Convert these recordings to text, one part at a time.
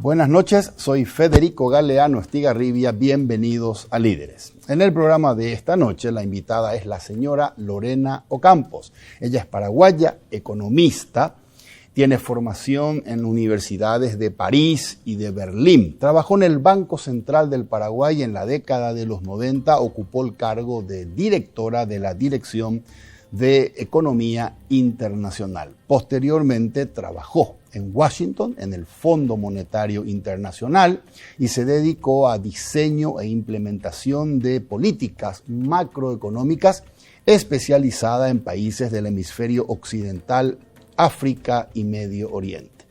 Buenas noches, soy Federico Galeano Estigarribia, bienvenidos a Líderes. En el programa de esta noche la invitada es la señora Lorena Ocampos. Ella es paraguaya, economista, tiene formación en universidades de París y de Berlín. Trabajó en el Banco Central del Paraguay y en la década de los 90 ocupó el cargo de directora de la Dirección de Economía Internacional. Posteriormente trabajó en Washington, en el Fondo Monetario Internacional, y se dedicó a diseño e implementación de políticas macroeconómicas especializada en países del hemisferio occidental, África y Medio Oriente.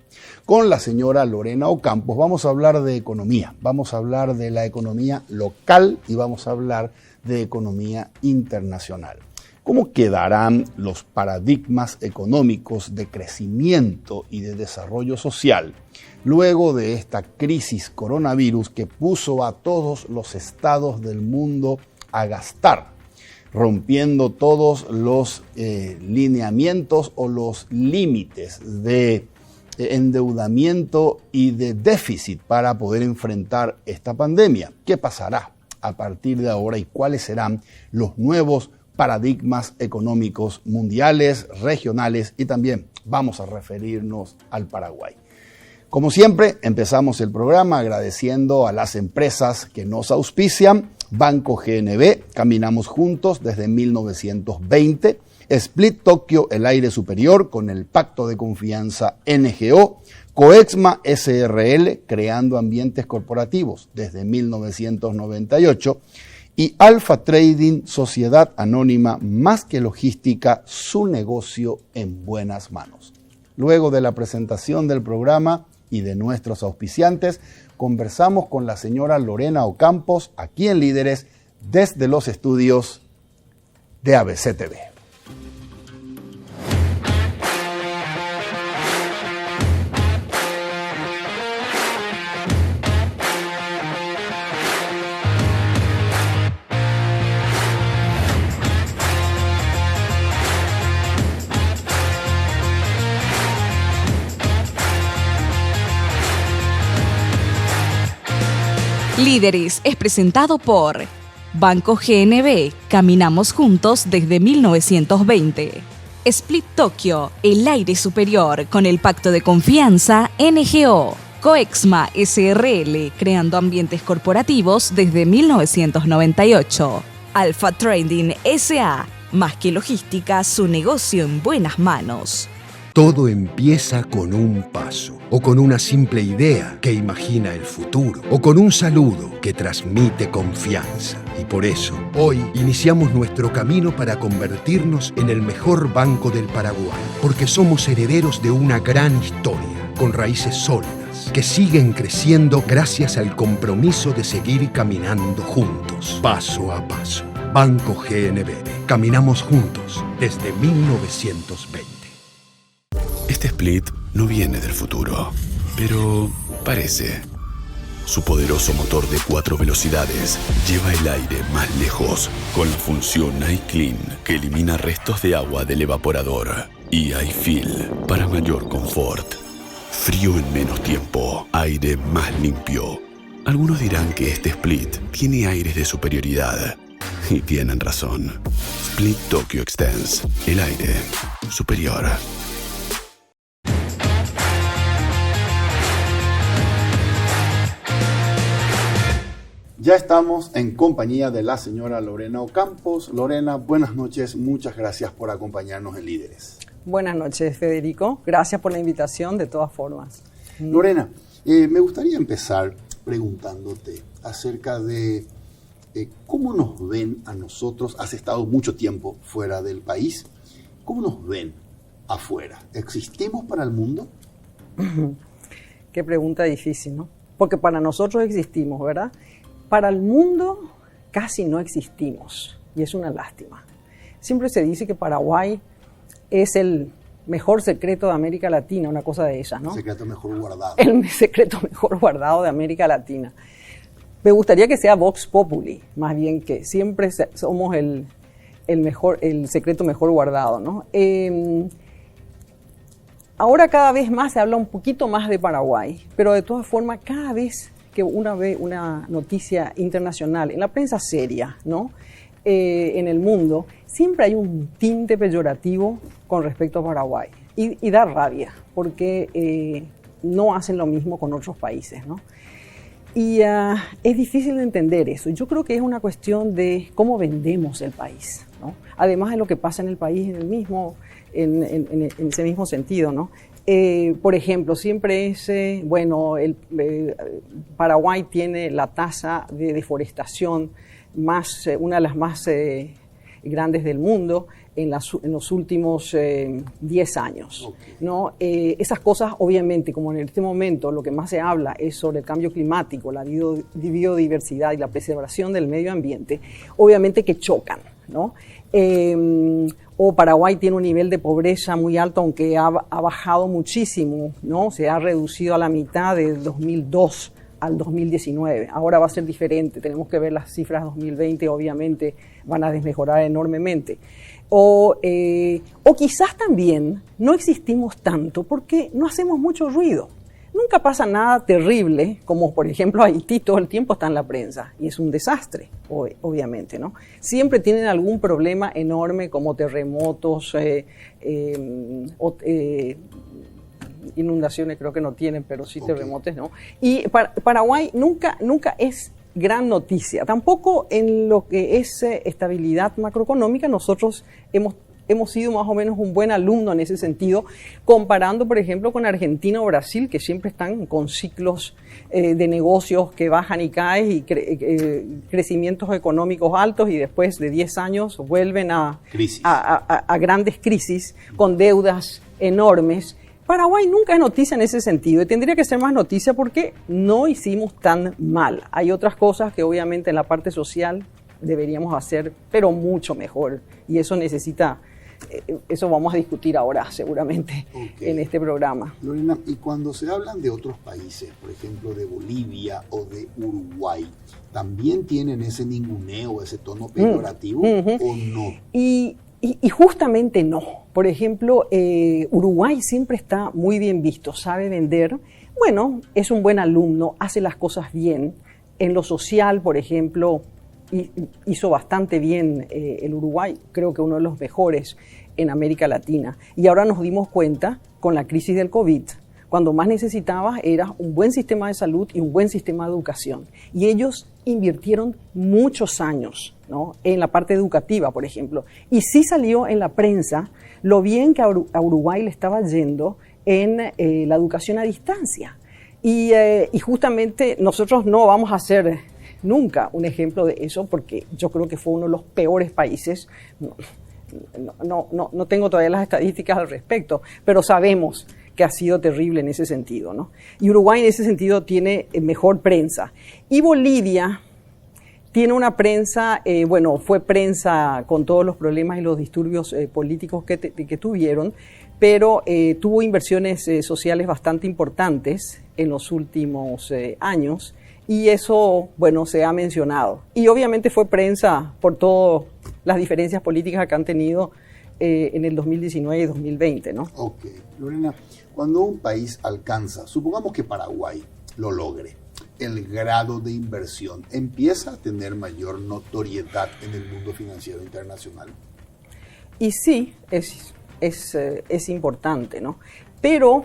Con la señora Lorena Ocampos vamos a hablar de economía, vamos a hablar de la economía local y vamos a hablar de economía internacional. ¿Cómo quedarán los paradigmas económicos de crecimiento y de desarrollo social luego de esta crisis coronavirus que puso a todos los estados del mundo a gastar, rompiendo todos los lineamientos o los límites de endeudamiento y de déficit para poder enfrentar esta pandemia? ¿Qué pasará a partir de ahora y cuáles serán los nuevos paradigmas económicos mundiales, regionales y también vamos a referirnos al Paraguay? Como siempre, empezamos el programa agradeciendo a las empresas que nos auspician. Banco GNB, caminamos juntos desde 1920. Split Tokyo, el aire superior, con el pacto de confianza NGO. Coexma SRL, creando ambientes corporativos desde 1998. Y Alfa Trading, sociedad anónima más que logística, su negocio en buenas manos. Luego de la presentación del programa y de nuestros auspiciantes, conversamos con la señora Lorena Ocampos, aquí en Líderes, desde los estudios de ABC TV. Líderes es presentado por Banco GNB, caminamos juntos desde 1920. Split Tokyo, el aire superior, con el pacto de confianza NGO. Coexma SRL, creando ambientes corporativos desde 1998. Alfa Trading SA, más que logística, su negocio en buenas manos. Todo empieza con un paso, o con una simple idea que imagina el futuro, o con un saludo que transmite confianza. Y por eso, hoy iniciamos nuestro camino para convertirnos en el mejor banco del Paraguay, porque somos herederos de una gran historia, con raíces sólidas, que siguen creciendo gracias al compromiso de seguir caminando juntos, paso a paso. Banco GNB, caminamos juntos desde 1920. Este Split no viene del futuro, pero parece. Su poderoso motor de 4 velocidades lleva el aire más lejos con la función iClean que elimina restos de agua del evaporador y iFill para mayor confort. Frío en menos tiempo, aire más limpio. Algunos dirán que este Split tiene aires de superioridad y tienen razón. Split Tokyo Extends, el aire superior. Ya estamos en compañía de la señora Lorena Ocampos. Lorena, buenas noches, muchas gracias por acompañarnos en Líderes. Buenas noches, Federico. Gracias por la invitación, de todas formas. Lorena, me gustaría empezar preguntándote acerca de cómo nos ven a nosotros. Has estado mucho tiempo fuera del país. ¿Cómo nos ven afuera? ¿Existimos para el mundo? Qué pregunta difícil, ¿no? Porque para nosotros existimos, ¿verdad? Para el mundo casi no existimos y es una lástima. Siempre se dice que Paraguay es el mejor secreto de América Latina, una cosa de esas, ¿no? El secreto mejor guardado. El secreto mejor guardado de América Latina. Me gustaría que sea Vox Populi, más bien que siempre somos el secreto mejor guardado, ¿no? Ahora cada vez más se habla un poquito más de Paraguay, pero de todas formas cada vez que uno ve una noticia internacional en la prensa seria, ¿no? En el mundo, siempre hay un tinte peyorativo con respecto a Paraguay y da rabia porque no hacen lo mismo con otros países, ¿no? Y es difícil de entender eso. Yo creo que es una cuestión de cómo vendemos el país, ¿no? Además de lo que pasa en el país en ese mismo sentido, ¿no? Por ejemplo, siempre es, Paraguay tiene la tasa de deforestación una de las más grandes del mundo en los últimos 10 años. Okay. ¿No? Esas cosas, obviamente, como en este momento lo que más se habla es sobre el cambio climático, la biodiversidad y la preservación del medio ambiente, obviamente que chocan, ¿no? O Paraguay tiene un nivel de pobreza muy alto, aunque ha bajado muchísimo, ¿no? Se ha reducido a la mitad de 2002 al 2019. Ahora va a ser diferente, tenemos que ver las cifras 2020, obviamente van a desmejorar enormemente. O quizás también no existimos tanto porque no hacemos mucho ruido. Nunca pasa nada terrible, como por ejemplo Haití todo el tiempo está en la prensa y es un desastre, obviamente, ¿no? Siempre tienen algún problema enorme como terremotos, inundaciones creo que no tienen, pero sí terremotos, ¿no? Y Paraguay nunca es gran noticia. Tampoco en lo que es estabilidad macroeconómica nosotros hemos sido más o menos un buen alumno en ese sentido, comparando, por ejemplo, con Argentina o Brasil, que siempre están con ciclos de negocios que bajan y caen y crecimientos económicos altos y después de 10 años vuelven a grandes crisis con deudas enormes. Paraguay nunca es noticia en ese sentido y tendría que ser más noticia porque no hicimos tan mal. Hay otras cosas que obviamente en la parte social deberíamos hacer, pero mucho mejor. Y eso eso vamos a discutir ahora seguramente en este programa. Lorena, y cuando se hablan de otros países, por ejemplo de Bolivia o de Uruguay, ¿también tienen ese ninguneo, ese tono peyorativo o no? Y justamente no. Por ejemplo, Uruguay siempre está muy bien visto, sabe vender. Bueno, es un buen alumno, hace las cosas bien. En lo social, por ejemplo, hizo bastante bien el Uruguay, creo que uno de los mejores en América Latina. Y ahora nos dimos cuenta con la crisis del COVID, cuando más necesitabas era un buen sistema de salud y un buen sistema de educación. Y ellos invirtieron muchos años, ¿no? En la parte educativa, por ejemplo. Y sí salió en la prensa lo bien que a Uruguay le estaba yendo en la educación a distancia. Y justamente nosotros no vamos a ser nunca un ejemplo de eso, porque yo creo que fue uno de los peores países. No tengo todavía las estadísticas al respecto, pero sabemos que ha sido terrible en ese sentido, ¿no? Y Uruguay en ese sentido tiene mejor prensa. Y Bolivia tiene una prensa, fue prensa con todos los problemas y los disturbios políticos que tuvieron, pero tuvo inversiones sociales bastante importantes en los últimos años, y eso, se ha mencionado. Y obviamente fue prensa por todas las diferencias políticas que han tenido en el 2019 y 2020, ¿no? Ok. Lorena, cuando un país alcanza, supongamos que Paraguay lo logre, el grado de inversión, ¿empieza a tener mayor notoriedad en el mundo financiero internacional? Y sí, es importante, ¿no? Pero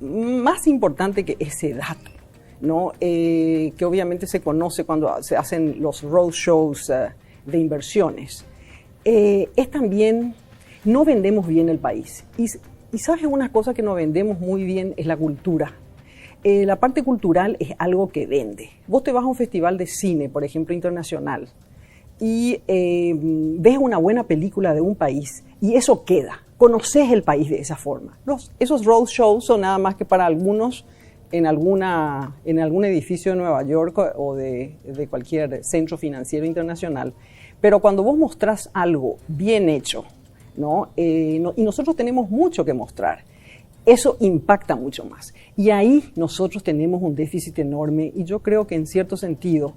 más importante que ese dato, ¿no? Que obviamente se conoce cuando se hacen los roadshows de inversiones, es también, no vendemos bien el país. Y sabes, una cosa que no vendemos muy bien es la cultura. La parte cultural es algo que vende. Vos te vas a un festival de cine, por ejemplo, internacional, y ves una buena película de un país y eso queda. Conoces el país de esa forma. Esos roadshows son nada más que para algunos en algún edificio de Nueva York o de cualquier centro financiero internacional. Pero cuando vos mostrás algo bien hecho, ¿no? Y nosotros tenemos mucho que mostrar, eso impacta mucho más. Y ahí nosotros tenemos un déficit enorme y yo creo que en cierto sentido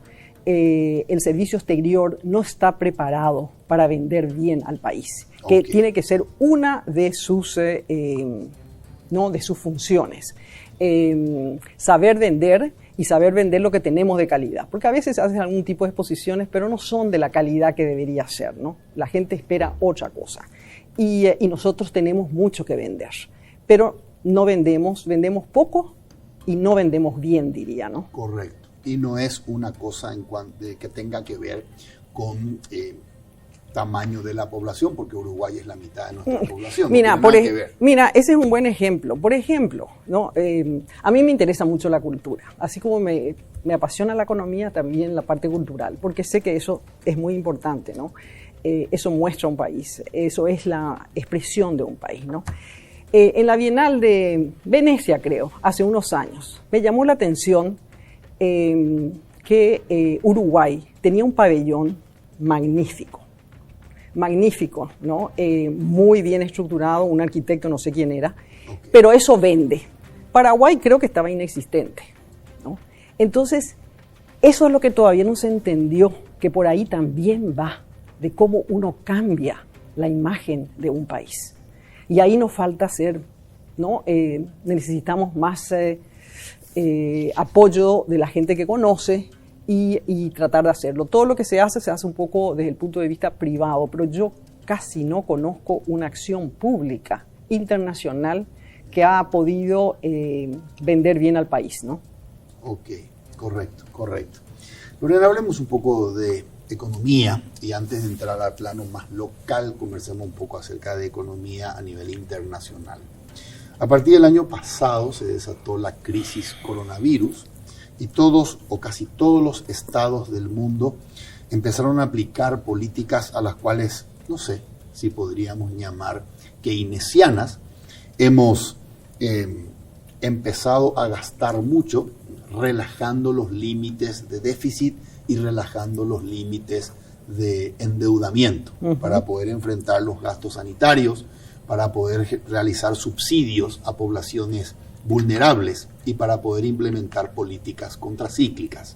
el servicio exterior no está preparado para vender bien al país, que tiene que ser una de sus ¿no? De sus funciones. Saber vender y saber vender lo que tenemos de calidad. Porque a veces haces algún tipo de exposiciones, pero no son de la calidad que debería ser, ¿no? La gente espera otra cosa. Y nosotros tenemos mucho que vender. Pero no vendemos poco y no vendemos bien, diría, ¿no? Correcto. Y no es una cosa que tenga que ver con tamaño de la población, porque Uruguay es la mitad de nuestra población. Mira, ese es un buen ejemplo. Por ejemplo, ¿no? A mí me interesa mucho la cultura. Así como me apasiona la economía, también la parte cultural, porque sé que eso es muy importante, ¿no? Eso muestra un país, eso es la expresión de un país, ¿no? En la Bienal de Venecia, creo, hace unos años, me llamó la atención que Uruguay tenía un pabellón magnífico, ¿no? Muy bien estructurado, un arquitecto, no sé quién era, pero eso vende. Paraguay creo que estaba inexistente, ¿no? Entonces, eso es lo que todavía no se entendió, que por ahí también va, de cómo uno cambia la imagen de un país. Y ahí nos falta hacer, ¿no? Necesitamos más apoyo de la gente que conoce y tratar de hacerlo. Todo lo que se hace un poco desde el punto de vista privado, pero yo casi no conozco una acción pública internacional que ha podido vender bien al país, ¿no? Ok, correcto. Lorena, hablemos un poco de economía y antes de entrar al plano más local, conversemos un poco acerca de economía a nivel internacional. A partir del año pasado se desató la crisis coronavirus y todos o casi todos los estados del mundo empezaron a aplicar políticas a las cuales, no sé si podríamos llamar keynesianas. Hemos empezado a gastar mucho, relajando los límites de déficit y relajando los límites de endeudamiento para poder enfrentar los gastos sanitarios, para poder realizar subsidios a poblaciones vulnerables y para poder implementar políticas contracíclicas.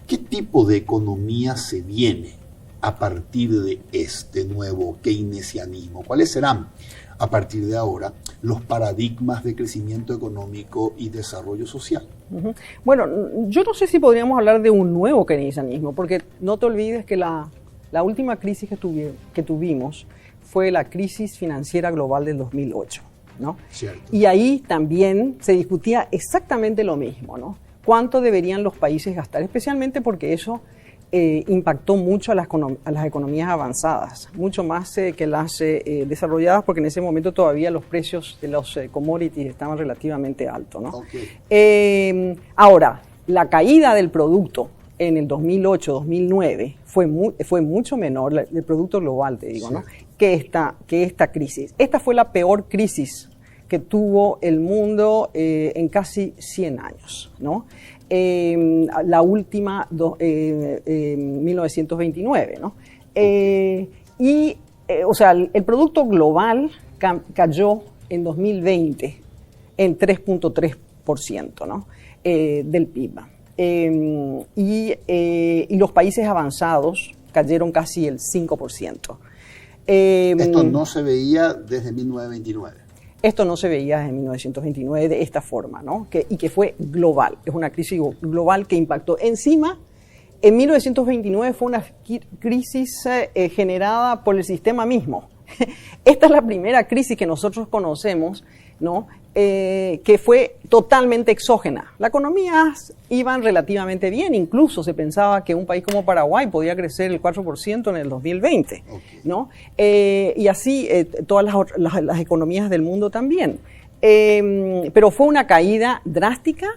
¿Qué tipo de economía se viene a partir de este nuevo keynesianismo? ¿Cuáles serán, a partir de ahora, los paradigmas de crecimiento económico y desarrollo social? Bueno, yo no sé si podríamos hablar de un nuevo keynesianismo, porque no te olvides que la última crisis que tuvimos fue la crisis financiera global del 2008, ¿no? Cierto. Y ahí también se discutía exactamente lo mismo, ¿no? ¿Cuánto deberían los países gastar? Especialmente porque eso impactó mucho a las economías avanzadas, mucho más que las desarrolladas, porque en ese momento todavía los precios de los commodities estaban relativamente altos, ¿no? Okay. Ahora, la caída del producto en el 2008-2009 fue mucho menor, el producto global, te digo, sí, ¿no? que esta crisis. Esta fue la peor crisis que tuvo el mundo en casi 100 años, ¿no? La última, 1929, ¿no? O sea, el producto global cayó en 2020 en 3.3%, ¿no? Del PIB. Y los países avanzados cayeron casi el 5%. Esto no se veía desde 1929. Esto no se veía desde 1929 de esta forma, ¿no? Y que fue global. Es una crisis global que impactó. Encima, en 1929 fue una crisis generada por el sistema mismo. Esta es la primera crisis que nosotros conocemos, ¿no? Que fue totalmente exógena. Las economías iban relativamente bien, incluso se pensaba que un país como Paraguay podía crecer el 4% en el 2020, okay, ¿no? Y así todas las economías del mundo también. Pero fue una caída drástica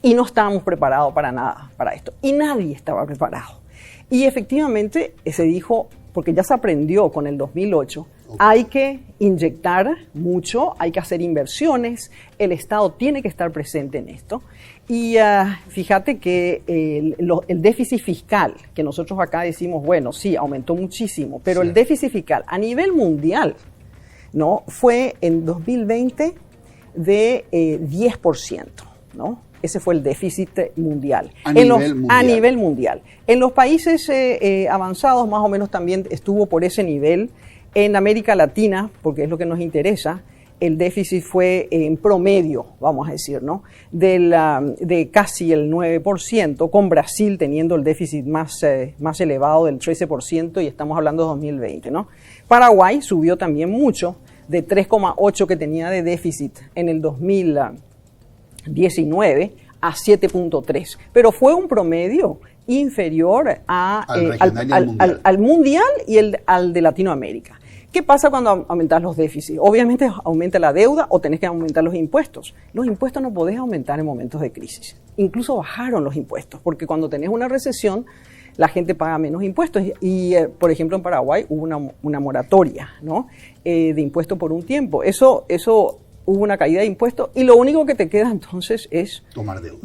y no estábamos preparados para nada para esto. Y nadie estaba preparado. Y efectivamente se dijo, porque ya se aprendió con el 2008, hay que inyectar mucho, hay que hacer inversiones, el Estado tiene que estar presente en esto. Y fíjate que el déficit fiscal, que nosotros acá decimos, bueno, sí, aumentó muchísimo, pero sí, el déficit fiscal a nivel mundial, ¿no? Fue en 2020 de 10%, ¿no? Ese fue el déficit mundial. A nivel mundial. En los países avanzados más o menos también estuvo por ese nivel. En América Latina, porque es lo que nos interesa, el déficit fue en promedio, vamos a decir, ¿no? De casi el 9%, con Brasil teniendo el déficit más elevado del 13%, y estamos hablando de 2020, ¿no? Paraguay subió también mucho, de 3,8 que tenía de déficit en el 2019 a 7,3, pero fue un promedio inferior al mundial y al de Latinoamérica. ¿Qué pasa cuando aumentas los déficits? Obviamente aumenta la deuda o tenés que aumentar los impuestos. Los impuestos no podés aumentar en momentos de crisis. Incluso bajaron los impuestos, porque cuando tenés una recesión, la gente paga menos impuestos. Y por ejemplo, en Paraguay hubo una moratoria, ¿no? De impuestos por un tiempo. Eso hubo una caída de impuestos y lo único que te queda entonces es tomar deuda.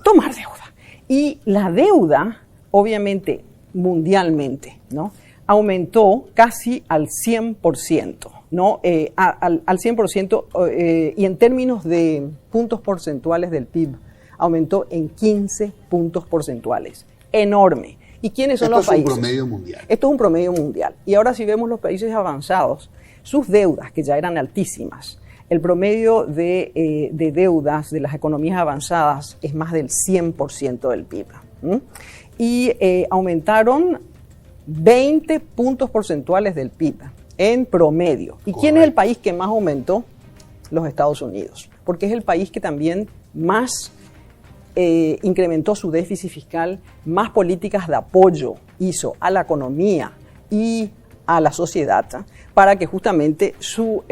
Y la deuda, obviamente, mundialmente, ¿no? Aumentó casi al 100%, ¿no? Al 100%, y en términos de puntos porcentuales del PIB, aumentó en 15 puntos porcentuales. Enorme. ¿Y quiénes son los países? Esto es un promedio mundial. Esto es un promedio mundial. Y ahora si vemos los países avanzados, sus deudas, que ya eran altísimas, el promedio de deudas de las economías avanzadas es más del 100% del PIB. Y aumentaron 20 puntos porcentuales del PIB en promedio. ¿Y quién es el país que más aumentó? Los Estados Unidos, porque es el país que también más incrementó su déficit fiscal, más políticas de apoyo hizo a la economía y a la sociedad para que justamente su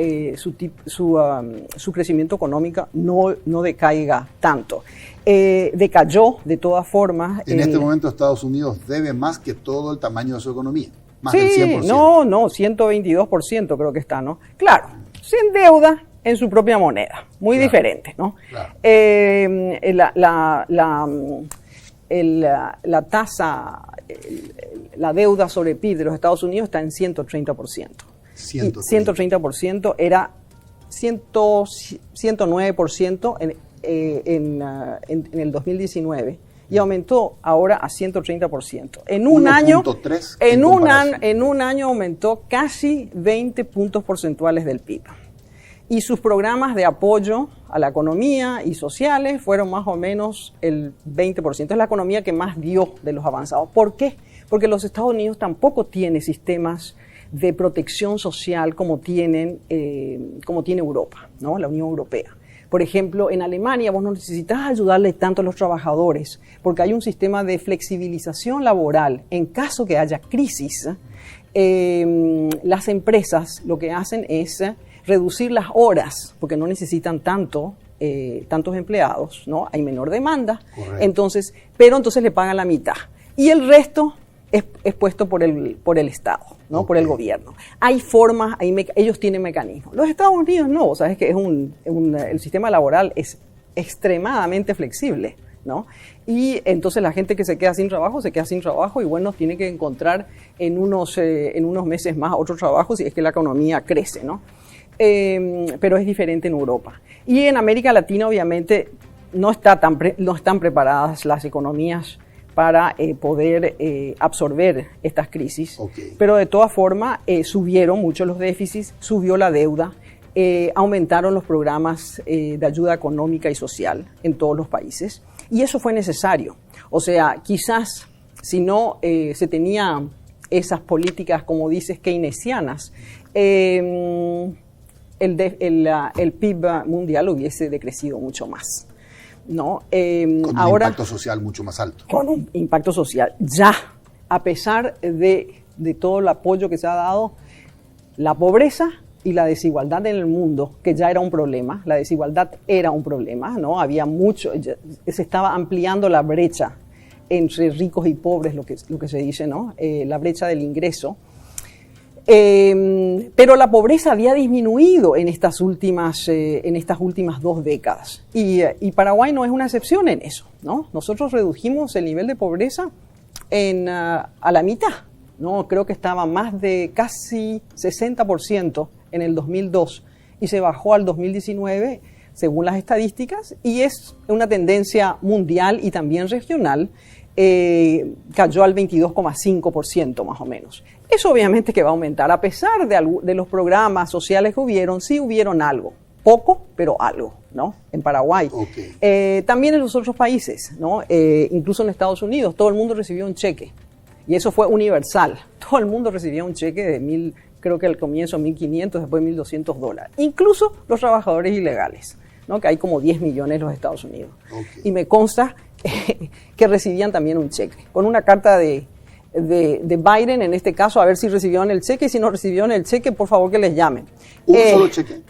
crecimiento económico no decaiga tanto. Decayó de todas formas. En este momento Estados Unidos debe más que todo el tamaño de su economía, más sí, del 100%. No, 122% creo que está, ¿no? Claro, se endeuda en su propia moneda, muy diferente, ¿no? Claro. La tasa, la deuda sobre PIB de los Estados Unidos está en 130%. 130% era 109% en el 2019 y aumentó ahora a 130%. En un año, en un año aumentó casi 20 puntos porcentuales del PIB. Y sus programas de apoyo a la economía y sociales fueron más o menos el 20%. Es la economía que más dio de los avanzados. ¿Por qué? Porque los Estados Unidos tampoco tienen sistemas de protección social como tiene Europa, ¿no? La Unión Europea. Por ejemplo, en Alemania vos no necesitas ayudarle tanto a los trabajadores porque hay un sistema de flexibilización laboral. En caso que haya crisis, las empresas lo que hacen es reducir las horas porque no necesitan tantos empleados, ¿no? Hay menor demanda. Pero entonces le pagan la mitad. Y el resto es puesto por el Estado, ¿no? Por el gobierno. Hay formas, ellos tienen mecanismos. Los Estados Unidos no, sabes que el sistema laboral es extremadamente flexible, ¿no? Y entonces la gente que se queda sin trabajo y bueno, tiene que encontrar en unos meses más otro trabajo si es que la economía crece, ¿no? Pero es diferente en Europa. Y en América Latina obviamente no están preparadas las economías para poder absorber estas crisis. Pero de todas formas subieron mucho los déficits, subió la deuda, aumentaron los programas de ayuda económica y social en todos los países y eso fue necesario. O sea, quizás si no se tenía esas políticas, como dices, keynesianas, el PIB mundial hubiese decrecido mucho más, ¿no? Con un impacto social mucho más alto. Con un impacto social. Ya, a pesar de todo el apoyo que se ha dado, la pobreza y la desigualdad en el mundo, que ya era un problema, la desigualdad era un problema, ¿no? Había mucho, se estaba ampliando la brecha entre ricos y pobres, lo que se dice, ¿no? La brecha del ingreso. Pero la pobreza había disminuido en estas últimas 2 décadas y Paraguay no es una excepción en eso, ¿no? Nosotros redujimos el nivel de pobreza a la mitad, ¿no? Creo que estaba más de casi 60% en el 2002 y se bajó al 2019 según las estadísticas y es una tendencia mundial y también regional. Cayó al 22,5% más o menos. Eso obviamente que va a aumentar, a pesar de los programas sociales que hubieron, sí hubieron algo, poco, pero algo, ¿no? En Paraguay. Okay. También en los otros países, ¿no? Incluso en Estados Unidos, todo el mundo recibió un cheque. Y eso fue universal. Todo el mundo recibía un cheque de creo que al comienzo $1.500, después $1.200. Incluso los trabajadores ilegales, ¿no? Que hay como 10 millones en los Estados Unidos. Okay. Y me consta que recibían también un cheque, con una carta de Biden, en este caso, a ver si recibieron el cheque, y si no recibieron el cheque, por favor que les llamen. ¿Un solo cheque?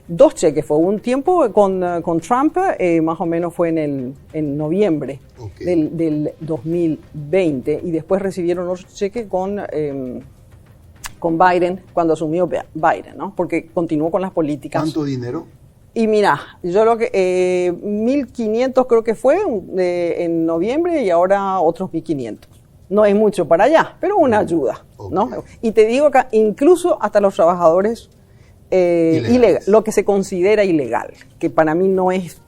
2 cheques, fue un tiempo con Trump, más o menos fue en noviembre del 2020, y después recibieron otro cheque con Biden, cuando asumió Biden, ¿no? Porque continuó con las políticas. ¿Cuánto dinero? Y mira, yo lo que 1.500 creo que fue en noviembre, y ahora otros 1.500. No es mucho para allá, pero una ayuda, ¿no? Y te digo que incluso hasta los trabajadores lo que se considera ilegal, que para mí no es,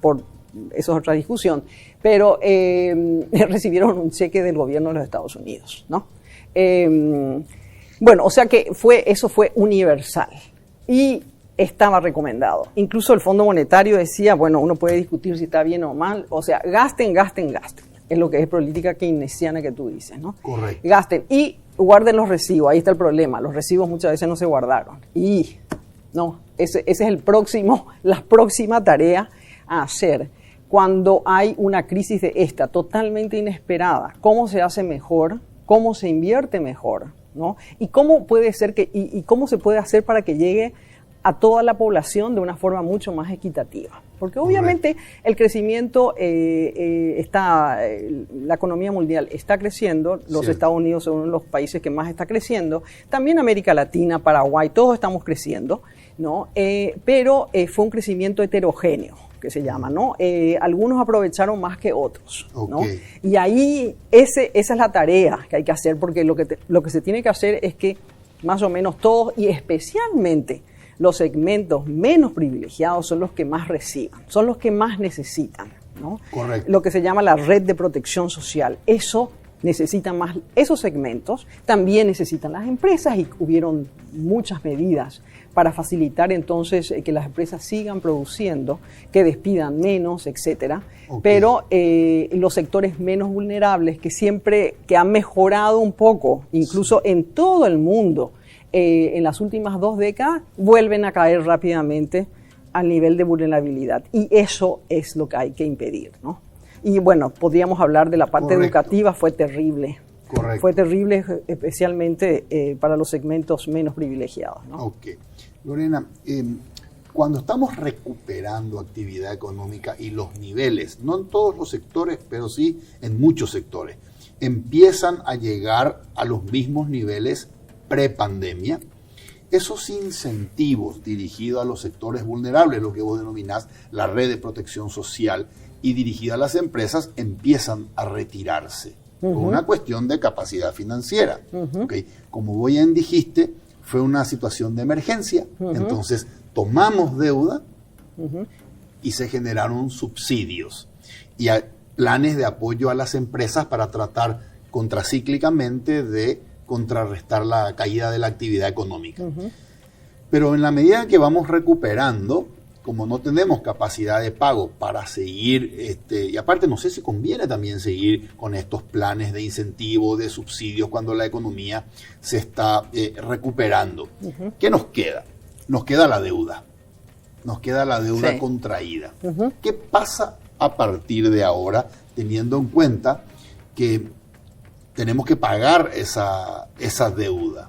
eso es otra discusión, pero recibieron un cheque del gobierno de los Estados Unidos, ¿no? Bueno, o sea que eso fue universal y estaba recomendado. Incluso el Fondo Monetario decía, bueno, uno puede discutir si está bien o mal, o sea, gasten. Es lo que es política keynesiana que tú dices, ¿no? Correcto. Gasten y guarden los recibos, ahí está el problema, los recibos muchas veces no se guardaron. Y no, ese es la próxima tarea a hacer cuando hay una crisis de esta totalmente inesperada. ¿Cómo se hace mejor? ¿Cómo se invierte mejor? ¿No? Y cómo puede ser y cómo se puede hacer para que llegue a toda la población de una forma mucho más equitativa. Porque obviamente el crecimiento la economía mundial está creciendo, los Estados Unidos son uno de los países que más está creciendo, también América Latina, Paraguay, todos estamos creciendo, ¿no? Pero fue un crecimiento heterogéneo, que se llama, ¿no? Algunos aprovecharon más que otros, ¿no? Y ahí esa es la tarea que hay que hacer, porque lo que se tiene que hacer es que más o menos todos, y especialmente los segmentos menos privilegiados, son los que más reciban, son los que más necesitan, ¿no? Correcto. Lo que se llama la red de protección social. Eso necesitan más, esos segmentos también necesitan las empresas, y hubieron muchas medidas para facilitar entonces que las empresas sigan produciendo, que despidan menos, etcétera. Pero los sectores menos vulnerables, que han mejorado un poco, incluso en todo el mundo, en las últimas 2 décadas, vuelven a caer rápidamente al nivel de vulnerabilidad. Y eso es lo que hay que impedir, ¿no? Y bueno, podríamos hablar de la parte educativa, fue terrible. Correcto. Fue terrible, especialmente para los segmentos menos privilegiados, ¿no? Ok. Lorena, cuando estamos recuperando actividad económica y los niveles, no en todos los sectores, pero sí en muchos sectores, empiezan a llegar a los mismos niveles prepandemia, esos incentivos dirigidos a los sectores vulnerables, lo que vos denominás la red de protección social, y dirigidas a las empresas, empiezan a retirarse por una cuestión de capacidad financiera. ¿Okay? Como bien dijiste, fue una situación de emergencia, entonces tomamos deuda y se generaron subsidios y planes de apoyo a las empresas para tratar contracíclicamente de contrarrestar la caída de la actividad económica. Pero en la medida que vamos recuperando, como no tenemos capacidad de pago para seguir, y aparte no sé si conviene también seguir con estos planes de incentivo, de subsidios, cuando la economía se está recuperando. ¿Qué nos queda? Nos queda la deuda. Nos queda la deuda contraída. ¿Qué pasa a partir de ahora, teniendo en cuenta que tenemos que pagar esa deuda?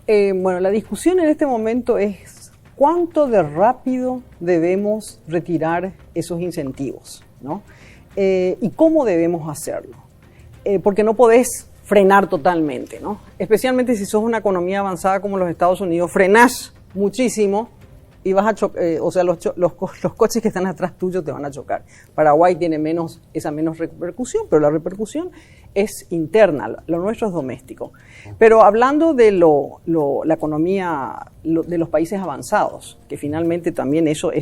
Bueno, la discusión en este momento es cuánto de rápido debemos retirar esos incentivos, ¿no? Y cómo debemos hacerlo. Porque no podés frenar totalmente, ¿no? Especialmente si sos una economía avanzada como los Estados Unidos, frenás muchísimo y vas a chocar, o sea, los coches que están atrás tuyo te van a chocar. Paraguay tiene esa menos repercusión, pero la repercusión es interna, lo nuestro es doméstico. Pero hablando de la economía de los países avanzados, que finalmente también eso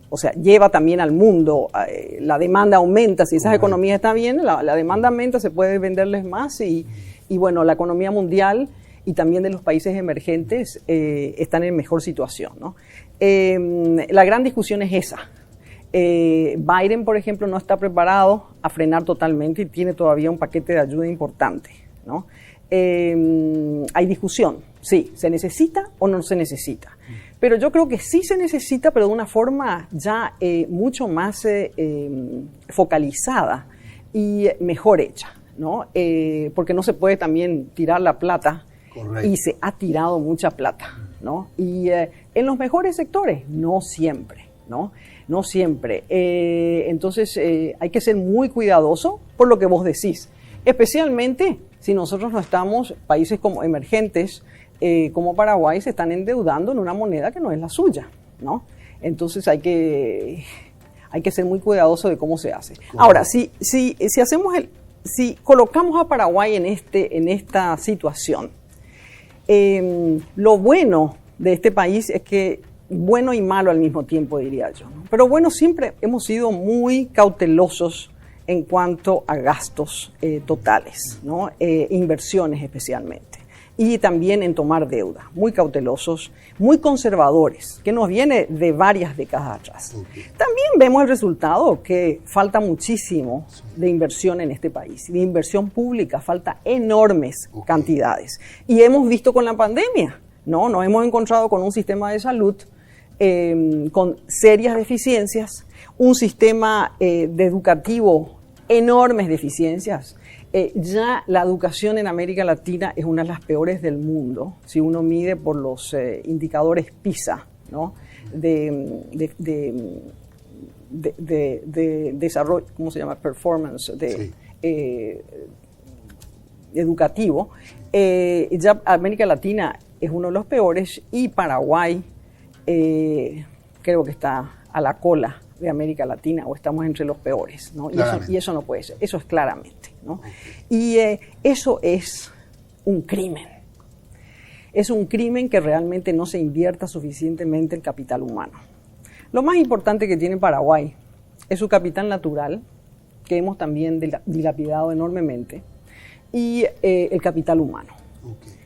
o sea, lleva también al mundo, la demanda aumenta, si esas economías están bien, la demanda aumenta, se puede venderles más y bueno, la economía mundial y también de los países emergentes están en mejor situación, ¿no? La gran discusión es esa. Biden, por ejemplo, no está preparado a frenar totalmente y tiene todavía un paquete de ayuda importante, ¿no? Hay discusión, sí, ¿se necesita o no se necesita? Pero yo creo que sí se necesita, pero de una forma ya mucho más focalizada y mejor hecha, ¿no? Porque no se puede también tirar la plata. Correcto. Y se ha tirado mucha plata, ¿no? Y en los mejores sectores, no siempre, ¿no? No siempre. Entonces hay que ser muy cuidadoso por lo que vos decís, especialmente si nosotros no estamos, países como emergentes, como Paraguay, se están endeudando en una moneda que no es la suya, ¿no? Entonces hay que ser muy cuidadoso de cómo se hace. Correcto. Ahora, si colocamos a Paraguay en esta situación, lo bueno de este país es que, bueno y malo al mismo tiempo, diría yo, ¿no? Pero bueno, siempre hemos sido muy cautelosos en cuanto a gastos totales, ¿no? Inversiones especialmente. Y también en tomar deuda, muy cautelosos, muy conservadores, que nos viene de varias décadas atrás. Okay. También vemos el resultado, que falta muchísimo de inversión en este país, de inversión pública, falta enormes cantidades. Y hemos visto con la pandemia, ¿no? Nos hemos encontrado con un sistema de salud con serias deficiencias, un sistema educativo, enormes deficiencias. Ya la educación en América Latina es una de las peores del mundo, si uno mide por los indicadores PISA, ¿no? de desarrollo, ¿cómo se llama? Performance, educativo. Ya América Latina es uno de los peores y Paraguay creo que está a la cola de América Latina o estamos entre los peores, ¿no? Y eso no puede ser, eso es claramente, ¿no? Y eso es un crimen. Es un crimen que realmente no se invierta suficientemente el capital humano. Lo más importante que tiene Paraguay es su capital natural, que hemos también dilapidado enormemente, y el capital humano.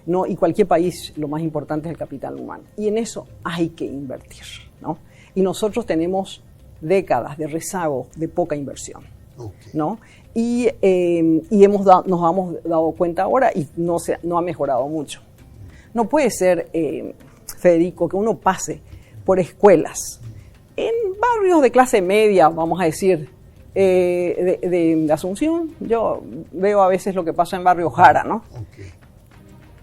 ¿No? Y cualquier país, lo más importante es el capital humano. Y en eso hay que invertir, ¿no? Y nosotros tenemos décadas de rezago de poca inversión, ¿no? Y nos hemos dado cuenta ahora y no ha mejorado mucho. No puede ser, Federico, que uno pase por escuelas en barrios de clase media, vamos a decir, de Asunción. Yo veo a veces lo que pasa en Barrio Jara, ¿no?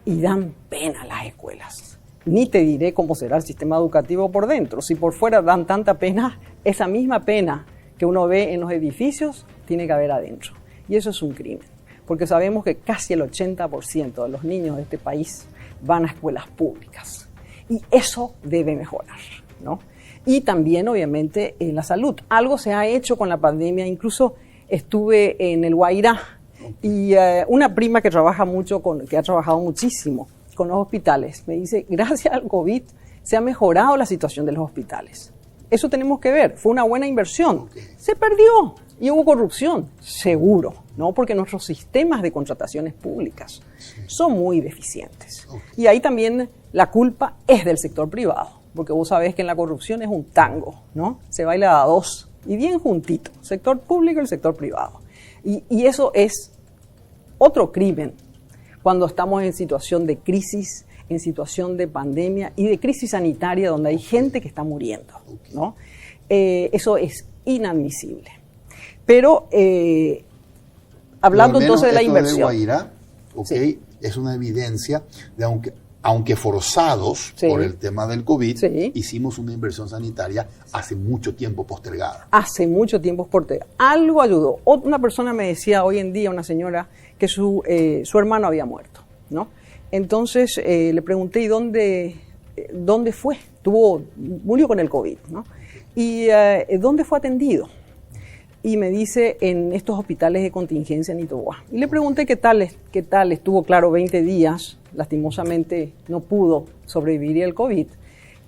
Y dan pena las escuelas. Ni te diré cómo será el sistema educativo por dentro. Si por fuera dan tanta pena, esa misma pena que uno ve en los edificios tiene que haber adentro. Y eso es un crimen, porque sabemos que casi el 80% de los niños de este país van a escuelas públicas. Y eso debe mejorar, ¿no? Y también, obviamente, la salud. Algo se ha hecho con la pandemia. Incluso estuve en el Guairá y una prima que trabaja mucho, que ha trabajado muchísimo con los hospitales, me dice, gracias al COVID se ha mejorado la situación de los hospitales. Eso tenemos que ver, fue una buena inversión. Se perdió y hubo corrupción, seguro, ¿no? Porque nuestros sistemas de contrataciones públicas son muy deficientes. Y ahí también la culpa es del sector privado, porque vos sabés que en la corrupción es un tango, ¿no? Se baila a dos y bien juntito, sector público y el sector privado. Y eso es otro crimen cuando estamos en situación de crisis, en situación de pandemia y de crisis sanitaria donde hay gente que está muriendo, ¿no? Eso es inadmisible. Pero hablando entonces de la inversión. De Guairá, es una evidencia de aunque forzados por el tema del COVID, hicimos una inversión sanitaria hace mucho tiempo postergada. Hace mucho tiempo postergada. Algo ayudó. Una persona me decía hoy en día, una señora, que su hermano había muerto, ¿no? Entonces le pregunté, ¿y dónde fue? Murió con el COVID, ¿no? ¿Y dónde fue atendido? Y me dice, en estos hospitales de contingencia en Itoguá. Y le pregunté qué tal, estuvo, claro, 20 días, lastimosamente no pudo sobrevivir el COVID.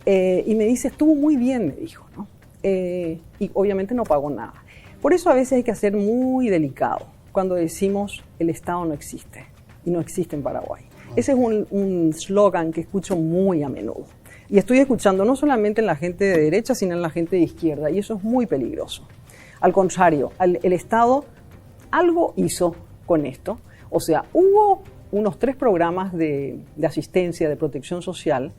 Y me dice, estuvo muy bien, me dijo, ¿no? Y obviamente no pagó nada. Por eso a veces hay que ser muy delicado cuando decimos el Estado no existe, y no existe en Paraguay. Ese es un slogan que escucho muy a menudo. Y estoy escuchando no solamente en la gente de derecha, sino en la gente de izquierda, y eso es muy peligroso. Al contrario, el Estado algo hizo con esto. O sea, hubo unos 3 programas de asistencia, de protección social,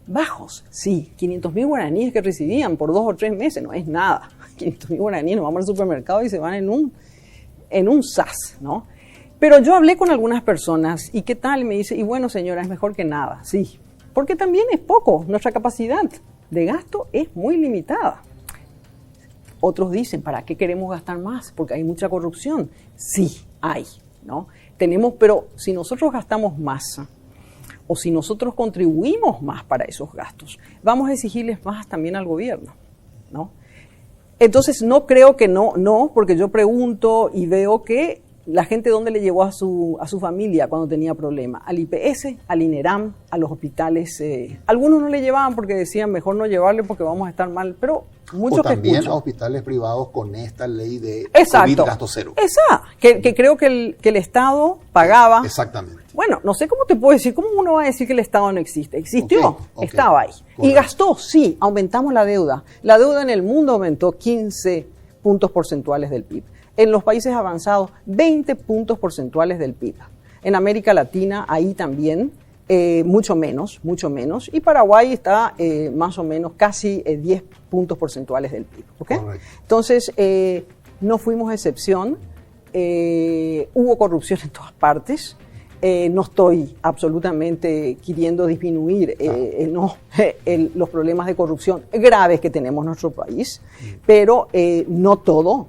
bajos, sí, 500.000 guaraníes que recibían por 2 o 3 meses, no es nada. 500.000 guaraníes, nos vamos al supermercado y se van en un sas, ¿no? Pero yo hablé con algunas personas, ¿y qué tal? Y me dice, y bueno, señora, es mejor que nada, sí, porque también es poco, nuestra capacidad de gasto es muy limitada. Otros dicen, ¿para qué queremos gastar más? Porque hay mucha corrupción. Sí, hay, ¿no? Pero si nosotros gastamos más, o si nosotros contribuimos más para esos gastos, vamos a exigirles más también al gobierno, ¿no? Entonces no creo que no, porque yo pregunto y veo que la gente ¿dónde le llevó a su familia cuando tenía problemas? Al IPS, al INERAM, a los hospitales. Algunos no le llevaban porque decían mejor no llevarle porque vamos a estar mal, pero muchos o también que escucho, a hospitales privados con esta ley de exacto, COVID gasto cero. Exacto, que creo que el Estado pagaba. Exactamente. Bueno, no sé cómo te puedo decir, ¿cómo uno va a decir que el Estado no existe? Existió, Okay. Estaba ahí. Correcto. Y gastó, sí, aumentamos la deuda. La deuda en el mundo aumentó 15 puntos porcentuales del PIB. En los países avanzados, 20 puntos porcentuales del PIB. En América Latina, ahí también, mucho menos. Y Paraguay está más o menos casi 10 puntos porcentuales del PIB. ¿Okay? Correcto. Entonces, no fuimos excepción. Hubo corrupción en todas partes. No estoy absolutamente queriendo disminuir los problemas de corrupción graves que tenemos en nuestro país, pero no todo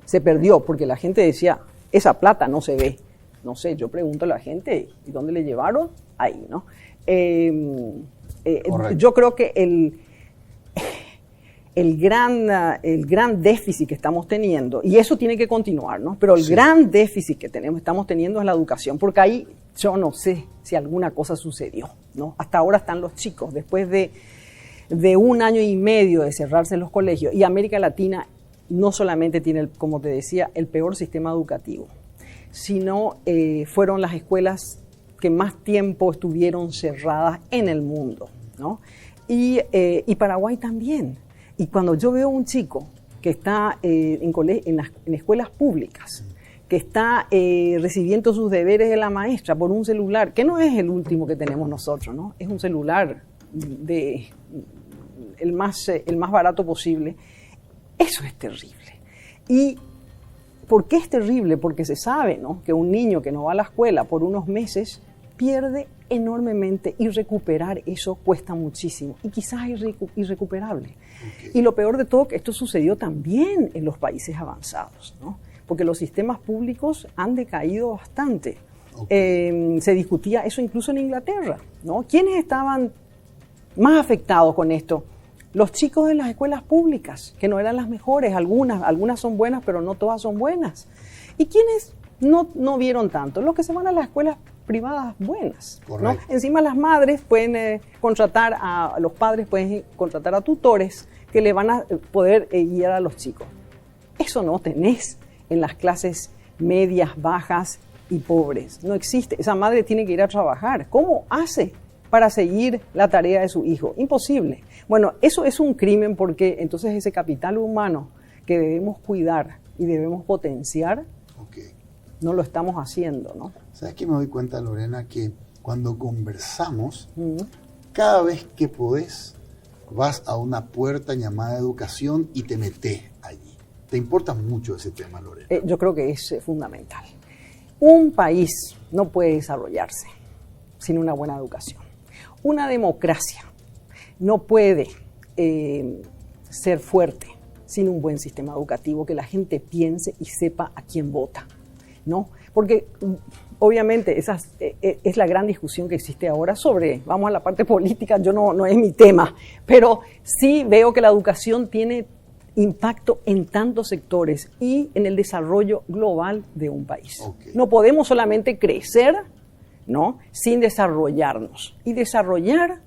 se perdió, porque la gente decía, esa plata no se ve. No sé, yo pregunto a la gente, ¿y dónde le llevaron? Ahí, ¿no? Yo creo que el gran déficit que estamos teniendo, y eso tiene que continuar, ¿no? Pero el gran déficit que estamos teniendo es la educación, porque ahí yo no sé si alguna cosa sucedió, ¿no? Hasta ahora están los chicos, después de 1 año y medio de cerrarse los colegios, y América Latina no solamente tiene, como te decía, el peor sistema educativo, sino fueron las escuelas que más tiempo estuvieron cerradas en el mundo, ¿no? Y Paraguay también. Y cuando yo veo a un chico que está en escuelas públicas, que está recibiendo sus deberes de la maestra por un celular, que no es el último que tenemos nosotros, ¿no? Es un celular el más barato posible. Eso es terrible. ¿Y por qué es terrible? Porque se sabe, ¿no?, que un niño que no va a la escuela por unos meses pierde enormemente, y recuperar eso cuesta muchísimo y quizás es irrecuperable. Okay. Y lo peor de todo, que esto sucedió también en los países avanzados, ¿no? Porque los sistemas públicos han decaído bastante. Okay. Se discutía eso incluso en Inglaterra, ¿no? ¿Quiénes estaban más afectados con esto? Los chicos de las escuelas públicas, que no eran las mejores, algunas son buenas, pero no todas son buenas. ¿Y quiénes no vieron tanto? Los que se van a las escuelas privadas buenas, ¿no? Encima las madres pueden los padres pueden contratar a tutores que le van a poder guiar a los chicos. Eso no tenés en las clases medias, bajas y pobres. No existe. Esa madre tiene que ir a trabajar. ¿Cómo hace para seguir la tarea de su hijo? Imposible. Bueno, eso es un crimen, porque entonces ese capital humano que debemos cuidar y debemos potenciar, no lo estamos haciendo, ¿no? ¿Sabes qué me doy cuenta, Lorena? Que cuando conversamos, cada vez que podés, vas a una puerta llamada educación y te metés allí. ¿Te importa mucho ese tema, Lorena? Yo creo que es fundamental. Un país no puede desarrollarse sin una buena educación. Una democracia no puede ser fuerte sin un buen sistema educativo, que la gente piense y sepa a quién vota, ¿no? Porque obviamente esa es la gran discusión que existe ahora sobre, vamos a la parte política, no es mi tema, pero sí veo que la educación tiene impacto en tantos sectores y en el desarrollo global de un país. Okay. No podemos solamente crecer, ¿no?, sin desarrollarnos. Y desarrollar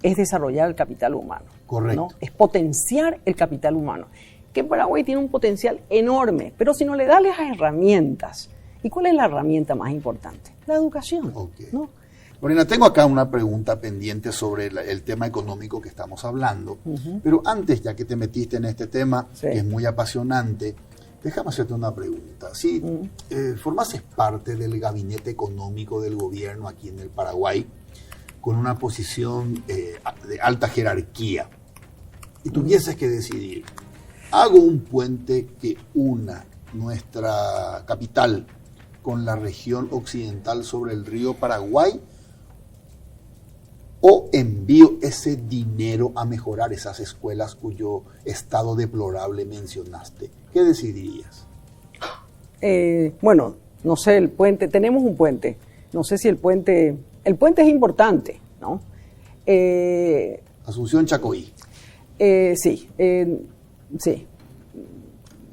es desarrollar el capital humano. Correcto. ¿No? Es potenciar el capital humano. Que Paraguay tiene un potencial enorme, pero si no le das las herramientas ¿Y cuál es la herramienta más importante? La educación. Okay. ¿No? Lorena, tengo acá una pregunta pendiente sobre el tema económico que estamos hablando, pero antes, ya que te metiste en este tema, que es muy apasionante, déjame hacerte una pregunta. Si formases parte del gabinete económico del gobierno aquí en el Paraguay, con una posición de alta jerarquía, y tuvieses que decidir, hago un puente que una nuestra capital con la región occidental sobre el río Paraguay, o envío ese dinero a mejorar esas escuelas cuyo estado deplorable mencionaste, ¿qué decidirías? Bueno, no sé, el puente, tenemos un puente, no sé si el puente es importante, ¿no? Asunción Chacoí. Sí,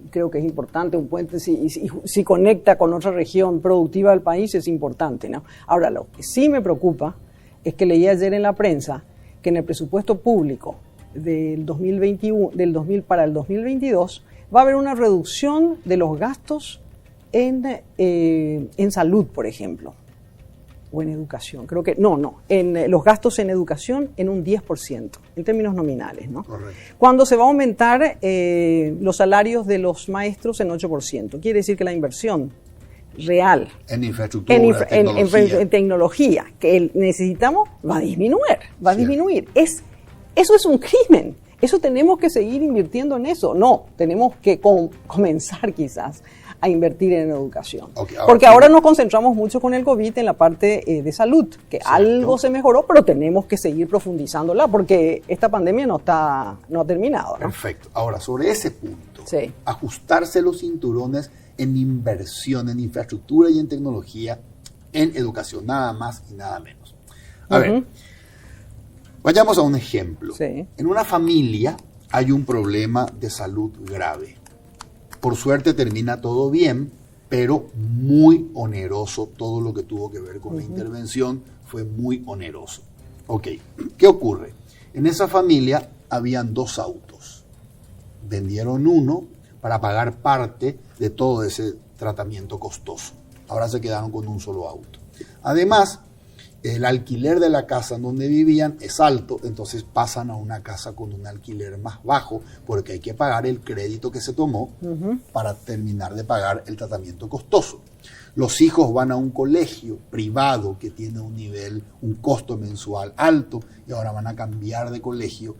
creo que es importante un puente, si conecta con otra región productiva del país es importante, ¿no? Ahora, lo que sí me preocupa es que leí ayer en la prensa que en el presupuesto público del 2021, para el 2022 va a haber una reducción de los gastos en salud, por ejemplo, o en educación. Creo que, en los gastos en educación en un 10%, en términos nominales, ¿no? Correcto. Cuando se va a aumentar los salarios de los maestros en 8%. Quiere decir que la inversión real en infraestructura, en tecnología que necesitamos va a disminuir. Eso es un crimen. Eso tenemos que seguir invirtiendo en eso. No, tenemos que comenzar quizás a invertir en educación. Porque ahora nos concentramos mucho con el COVID en la parte de salud, que algo se mejoró, pero tenemos que seguir profundizándola porque esta pandemia no ha terminado, ¿no? Perfecto. Ahora, sobre ese punto, ajustarse los cinturones en inversión, en infraestructura y en tecnología, en educación, nada más y nada menos. A ver, vayamos a un ejemplo. En una familia hay un problema de salud grave. Por suerte termina todo bien, pero muy oneroso. Todo lo que tuvo que ver con la intervención fue muy oneroso. Ok, ¿qué ocurre? En esa familia habían 2 autos. Vendieron uno para pagar parte de todo ese tratamiento costoso. Ahora se quedaron con un solo auto. Además, el alquiler de la casa en donde vivían es alto, entonces pasan a una casa con un alquiler más bajo porque hay que pagar el crédito que se tomó para terminar de pagar el tratamiento costoso. Los hijos van a un colegio privado que tiene un costo mensual alto y ahora van a cambiar de colegio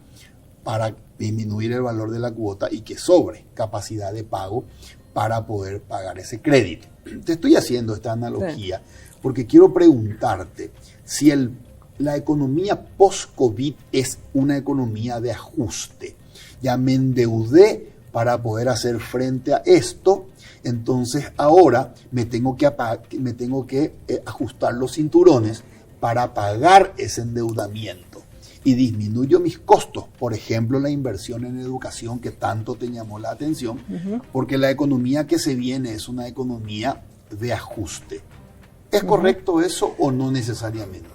para disminuir el valor de la cuota y que sobre capacidad de pago para poder pagar ese crédito. Te estoy haciendo esta analogía porque quiero preguntarte si la economía post-COVID es una economía de ajuste. Ya me endeudé para poder hacer frente a esto, entonces ahora me tengo que ajustar los cinturones para pagar ese endeudamiento. Y disminuyo mis costos, por ejemplo, la inversión en educación que tanto te llamó la atención, porque la economía que se viene es una economía de ajuste. ¿Es correcto eso o no necesariamente?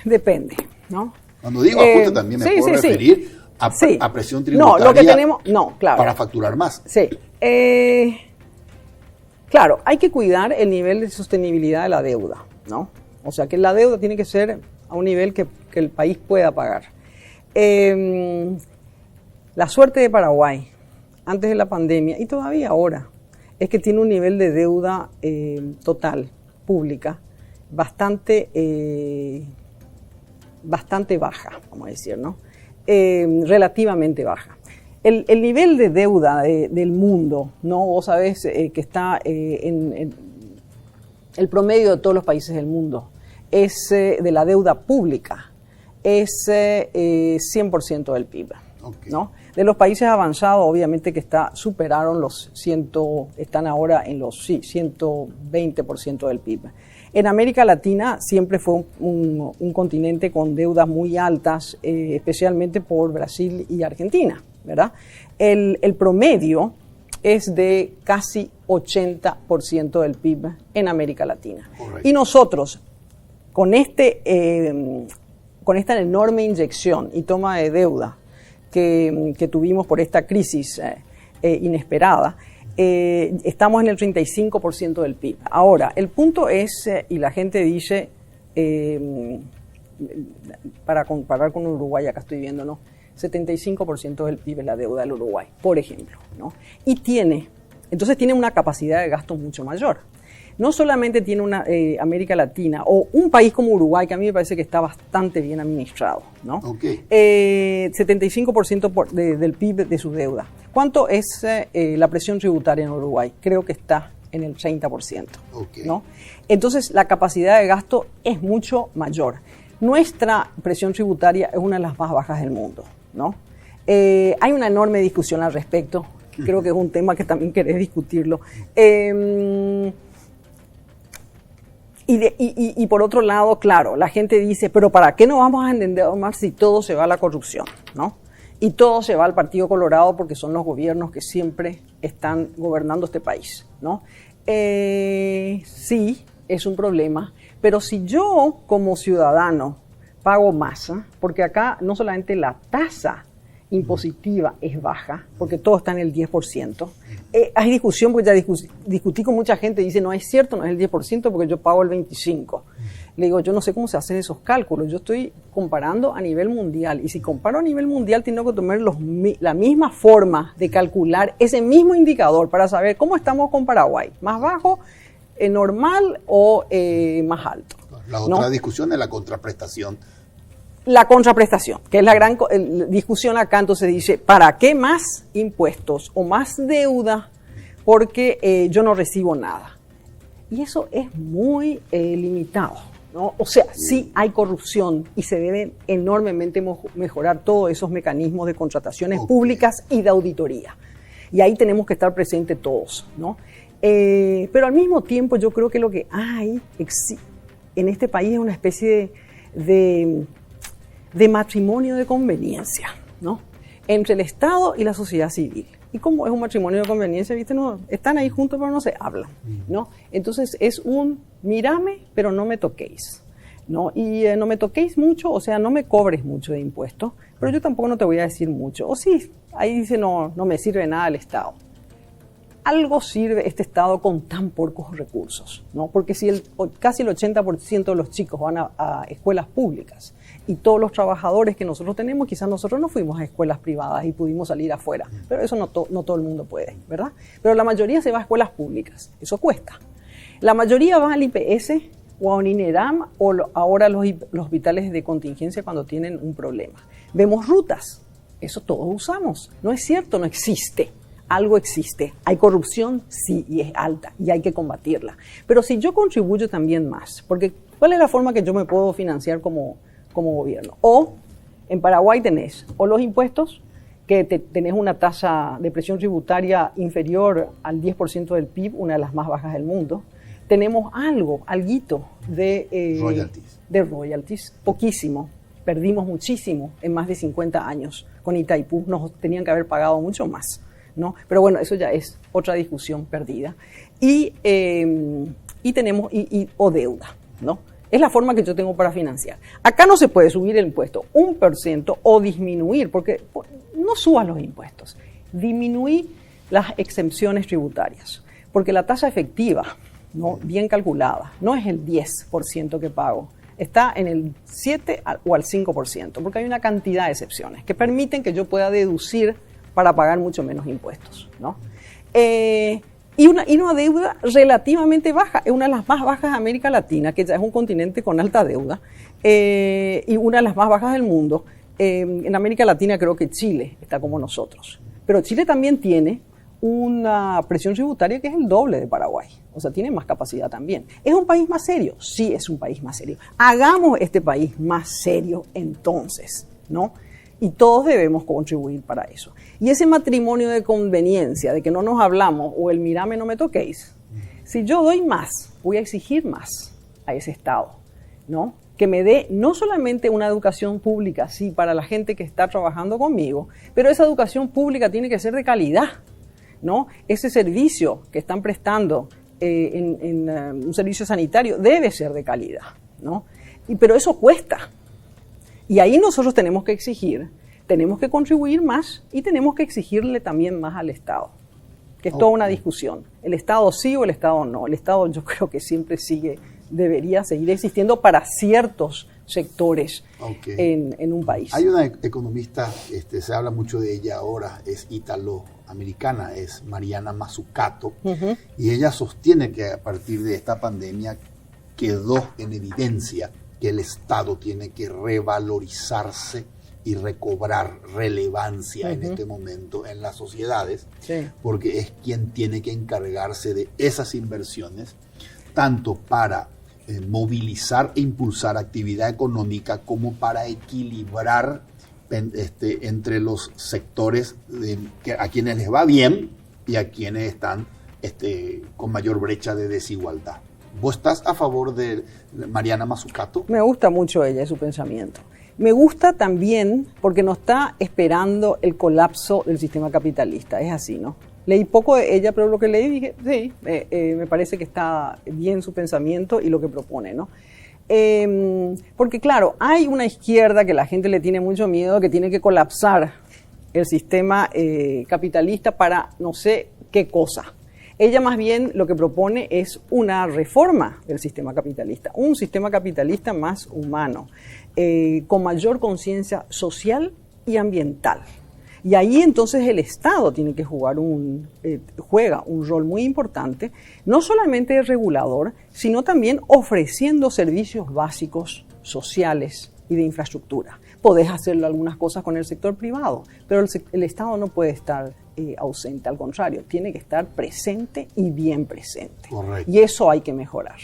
Depende, ¿no? Cuando digo ajuste también me puedo referir a presión tributaria. No, lo que tenemos, claro. Para facturar más. Sí. Claro, hay que cuidar el nivel de sostenibilidad de la deuda, ¿no? O sea, que la deuda tiene que ser a un nivel que el país pueda pagar. La suerte de Paraguay, antes de la pandemia y todavía ahora, es que tiene un nivel de deuda total, pública, bastante baja, vamos a decir, ¿no? Relativamente baja. El nivel de deuda del mundo, ¿no? Vos sabés que está en el promedio de todos los países del mundo, es de la deuda pública, es 100% del PIB, ¿no? De los países avanzados, obviamente que superaron están ahora en los 120% del PIB. En América Latina siempre fue un continente con deudas muy altas, especialmente por Brasil y Argentina, ¿verdad? El promedio es de casi 80% del PIB en América Latina. Correcto. Y nosotros, con esta enorme inyección y toma de deuda que tuvimos por esta crisis inesperada. Estamos en el 35% del PIB. Ahora, el punto es, y la gente dice, para comparar con Uruguay, acá estoy viendo, ¿no? 75% del PIB es la deuda del Uruguay, por ejemplo, ¿no? Y entonces tiene una capacidad de gasto mucho mayor. No solamente tiene una América Latina o un país como Uruguay, que a mí me parece que está bastante bien administrado, ¿no? Okay. 75% del PIB de su deuda. ¿Cuánto es la presión tributaria en Uruguay? Creo que está en el 30%, okay, ¿no? Entonces la capacidad de gasto es mucho mayor. Nuestra presión tributaria es una de las más bajas del mundo, ¿no? Hay una enorme discusión al respecto. Creo que es un tema que también querés discutirlo. Y por otro lado, claro, la gente dice, pero ¿para qué no vamos a endeudar si todo se va a la corrupción, ¿no? Y todo se va al Partido Colorado porque son los gobiernos que siempre están gobernando este país, ¿no? Sí, es un problema, pero si yo como ciudadano pago más, porque acá no solamente la tasa impositiva es baja, porque todo está en el 10%. Hay discusión, porque ya discutí con mucha gente, dice, no es cierto, no es el 10% porque yo pago el 25%. Le digo, yo no sé cómo se hacen esos cálculos, yo estoy comparando a nivel mundial, y si comparo a nivel mundial tengo que tomar la misma forma de calcular ese mismo indicador para saber cómo estamos con Paraguay, más bajo, normal o más alto. La otra discusión es la contraprestación. La contraprestación, que es la gran discusión acá, entonces dice, ¿para qué más impuestos o más deuda? Porque yo no recibo nada. Y eso es muy limitado, ¿no? O sea, sí hay corrupción y se deben enormemente mejorar todos esos mecanismos de contrataciones públicas y de auditoría. Y ahí tenemos que estar presentes todos, ¿no? Pero al mismo tiempo yo creo que lo que hay en este país es una especie de matrimonio de conveniencia, ¿no? Entre el Estado y la sociedad civil. ¿Y cómo es un matrimonio de conveniencia? ¿Viste? No, están ahí juntos pero no se hablan, ¿no? Entonces es mírame pero no me toquéis, ¿no? Y no me toquéis mucho, o sea, no me cobres mucho de impuestos, pero yo tampoco no te voy a decir mucho. O sí, ahí dice no me sirve nada el Estado. Algo sirve este Estado con tan pocos recursos, ¿no? Porque si casi el 80% de los chicos van a escuelas públicas y todos los trabajadores que nosotros tenemos, quizás nosotros no fuimos a escuelas privadas y pudimos salir afuera, pero eso no todo el mundo puede, ¿verdad? Pero la mayoría se va a escuelas públicas, eso cuesta. La mayoría va al IPS o a un INERAM o ahora los hospitales de contingencia cuando tienen un problema. Vemos rutas, eso todos usamos, no es cierto, no existe. Algo existe, hay corrupción, sí, y es alta, y hay que combatirla. Pero si yo contribuyo también más, porque ¿cuál es la forma que yo me puedo financiar como gobierno? O en Paraguay tenés o los impuestos, que tenés una tasa de presión tributaria inferior al 10% del PIB, una de las más bajas del mundo. Tenemos alguito de royalties, poquísimo. Perdimos muchísimo en más de 50 años con Itaipú, nos tenían que haber pagado mucho más, ¿no? Pero bueno, eso ya es otra discusión perdida. Y tenemos o deuda, ¿no? Es la forma que yo tengo para financiar. Acá no se puede subir el impuesto 1% o disminuir, porque no subas los impuestos. Disminuir las exenciones tributarias, porque la tasa efectiva, ¿no?, bien calculada, no es el 10% que pago, está en el 7 o al 5%, porque hay una cantidad de excepciones que permiten que yo pueda deducir para pagar mucho menos impuestos, ¿no? Y una deuda relativamente baja, es una de las más bajas de América Latina, que ya es un continente con alta deuda, y una de las más bajas del mundo. En América Latina creo que Chile está como nosotros, pero Chile también tiene una presión tributaria que es el doble de Paraguay, o sea, tiene más capacidad también. ¿Es un país más serio? Sí, es un país más serio. Hagamos este país más serio entonces, ¿no? Y todos debemos contribuir para eso. Y ese matrimonio de conveniencia, de que no nos hablamos, o el mírame no me toquéis, si yo doy más, voy a exigir más a ese Estado, ¿no? Que me dé no solamente una educación pública, sí, para la gente que está trabajando conmigo, pero esa educación pública tiene que ser de calidad, ¿no? Ese servicio que están prestando en un servicio sanitario debe ser de calidad, ¿no? Pero eso cuesta. Y ahí nosotros tenemos que exigir tenemos que contribuir más y tenemos que exigirle también más al Estado, que es toda una discusión. ¿El Estado sí o el Estado no? El Estado yo creo que siempre debería seguir existiendo para ciertos sectores en un país. Hay una economista, se habla mucho de ella ahora, es italoamericana, es Mariana Mazzucato, y ella sostiene que a partir de esta pandemia quedó en evidencia que el Estado tiene que revalorizarse y recobrar relevancia en este momento en las sociedades, porque es quien tiene que encargarse de esas inversiones, tanto para movilizar e impulsar actividad económica como para equilibrar entre los sectores a quienes les va bien y a quienes están con mayor brecha de desigualdad. ¿Vos estás a favor de Mariana Mazzucato? Me gusta mucho ella y su pensamiento. Me gusta también porque no está esperando el colapso del sistema capitalista, es así, ¿no? Leí poco de ella, pero lo que leí dije, sí, me parece que está bien su pensamiento y lo que propone, ¿no? Porque claro, hay una izquierda que la gente le tiene mucho miedo, que tiene que colapsar el sistema capitalista para no sé qué cosa. Ella más bien lo que propone es una reforma del sistema capitalista, un sistema capitalista más humano, con mayor conciencia social y ambiental. Y ahí entonces el Estado tiene que juega un rol muy importante, no solamente de regulador, sino también ofreciendo servicios básicos, sociales y de infraestructura. Podés hacerlo algunas cosas con el sector privado, pero el Estado no puede estar ausente, al contrario, tiene que estar presente y bien presente. Correcto. Y eso hay que mejorar.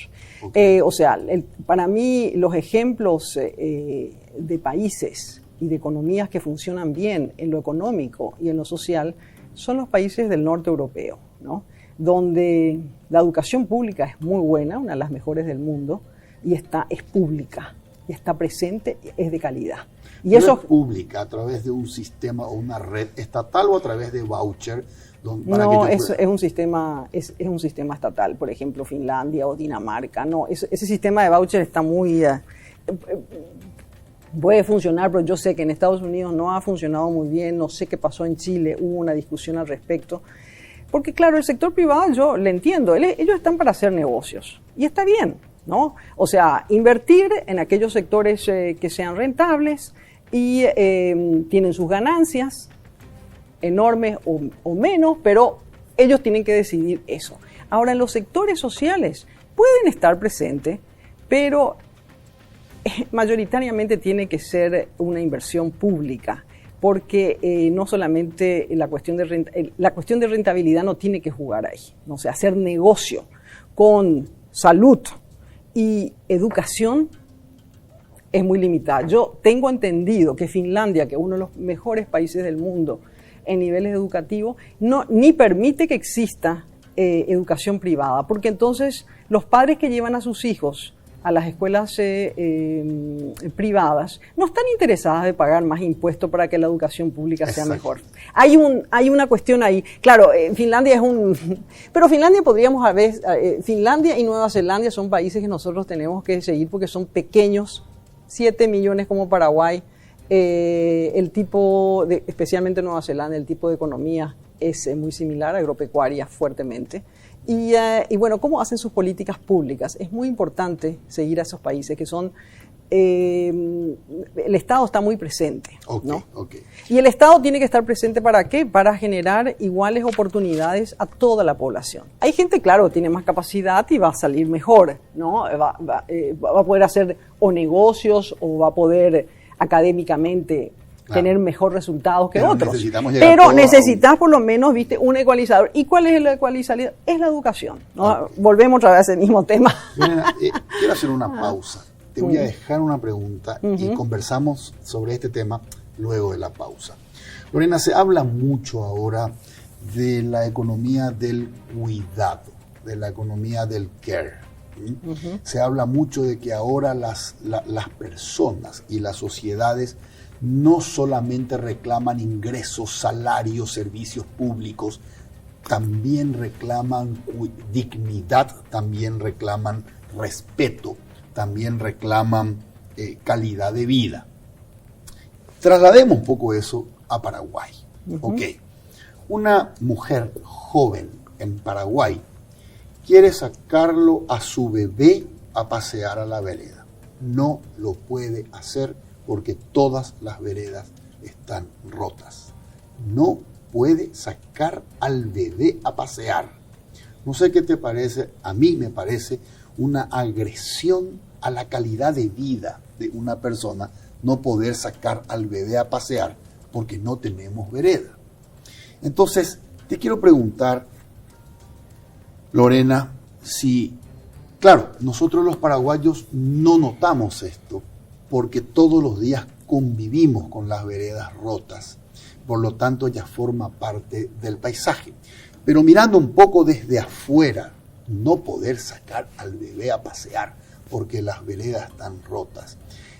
Para mí los ejemplos de países y de economías que funcionan bien en lo económico y en lo social son los países del norte europeo, ¿no? Donde la educación pública es muy buena, una de las mejores del mundo, y es pública, y está presente, es de calidad. Y eso es pública a través de un sistema o una red estatal o a través de voucher. Es un sistema estatal, por ejemplo Finlandia o Dinamarca. No, ese sistema de voucher está muy puede funcionar, pero yo sé que en Estados Unidos no ha funcionado muy bien, no sé qué pasó en Chile, hubo una discusión al respecto. Porque claro, el sector privado yo le entiendo, ellos están para hacer negocios y está bien, ¿no? O sea, invertir en aquellos sectores que sean rentables y tienen sus ganancias enormes o menos, pero ellos tienen que decidir eso. Ahora, en los sectores sociales pueden estar presentes, pero mayoritariamente tiene que ser una inversión pública, porque no solamente la cuestión de rentabilidad no tiene que jugar ahí, ¿no? O sea, hacer negocio con salud y educación es muy limitada. Yo tengo entendido que Finlandia, que es uno de los mejores países del mundo en niveles educativos, ni permite que exista educación privada, porque entonces los padres que llevan a sus hijos a las escuelas privadas no están interesadas de pagar más impuestos para que la educación pública sea mejor. Hay una cuestión ahí. Claro, Finlandia pero Finlandia podríamos Finlandia y Nueva Zelanda son países que nosotros tenemos que seguir porque son pequeños, 7 millones como Paraguay. Especialmente Nueva Zelanda, el tipo de economía es muy similar, agropecuaria fuertemente. Y bueno, ¿cómo hacen sus políticas públicas? Es muy importante seguir a esos países que son... el Estado está muy presente, ¿no? Y el Estado tiene que estar presente ¿para qué? Para generar iguales oportunidades a toda la población. Hay gente, claro, que tiene más capacidad y va a salir mejor, ¿no? Va a poder hacer o negocios o va a poder académicamente tener mejor resultados que otros. Pero necesitas por lo menos, viste, un ecualizador. ¿Y cuál es el ecualizador? Es la educación, ¿no? Volvemos otra vez al mismo tema. Lorena, quiero hacer una pausa. Te voy a dejar una pregunta y conversamos sobre este tema luego de la pausa. Lorena, se habla mucho ahora de la economía del cuidado, de la economía del care. Se habla mucho de que ahora las personas y las sociedades no solamente reclaman ingresos, salarios, servicios públicos, también reclaman dignidad, también reclaman respeto, también reclaman calidad de vida. Traslademos un poco eso a Paraguay. Ok. Una mujer joven en Paraguay quiere sacarlo a su bebé a pasear a la vereda. No lo puede hacer porque todas las veredas están rotas. No puede sacar al bebé a pasear. No sé qué te parece, a mí me parece una agresión a la calidad de vida de una persona no poder sacar al bebé a pasear porque no tenemos vereda. Entonces, te quiero preguntar, Lorena, si, claro, nosotros los paraguayos no notamos esto porque todos los días convivimos con las veredas rotas, por lo tanto ya forma parte del paisaje. Pero mirando un poco desde afuera, no poder sacar al bebé a pasear porque las veredas están rotas.